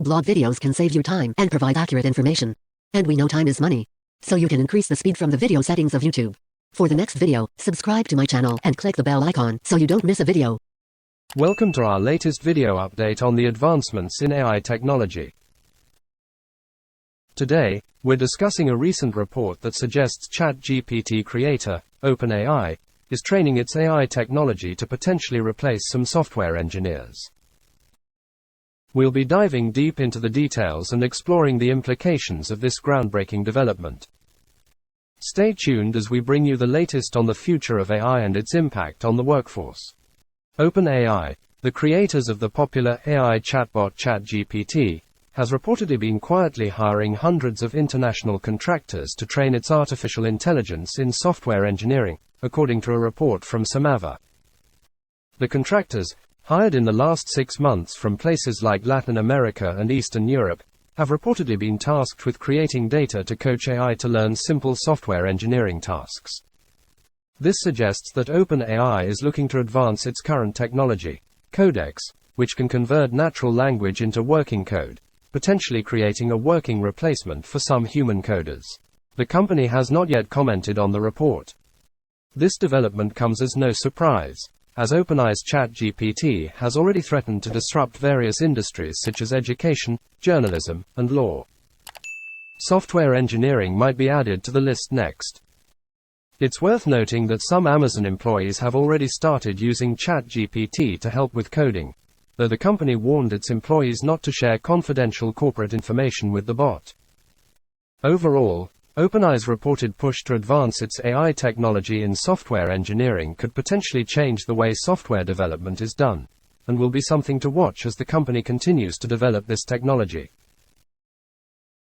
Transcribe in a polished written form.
Blog videos can save you time and provide accurate information. And we know time is money. So you can increase the speed from the video settings of YouTube. For the next video, subscribe to my channel and click the bell icon so you don't miss a video. Welcome to our latest video update on the advancements in AI technology. Today, we're discussing a recent report that suggests ChatGPT creator, OpenAI, is training its AI technology to potentially replace some software engineers. We'll be diving deep into the details and exploring the implications of this groundbreaking development. Stay tuned as we bring you the latest on the future of AI and its impact on the workforce. OpenAI, the creators of the popular AI chatbot ChatGPT, has reportedly been quietly hiring hundreds of international contractors to train its artificial intelligence in software engineering, according to a report from Samava. The contractors, hired in the last 6 months from places like Latin America and Eastern Europe, have reportedly been tasked with creating data to coach AI to learn simple software engineering tasks. This suggests that OpenAI is looking to advance its current technology, Codex, which can convert natural language into working code, potentially creating a working replacement for some human coders. The company has not yet commented on the report. This development comes as no surprise, as OpenAI's ChatGPT has already threatened to disrupt various industries such as education, journalism, and law. Software engineering might be added to the list next. It's worth noting that some Amazon employees have already started using ChatGPT to help with coding, though the company warned its employees not to share confidential corporate information with the bot. Overall, OpenAI's reported push to advance its AI technology in software engineering could potentially change the way software development is done, and will be something to watch as the company continues to develop this technology.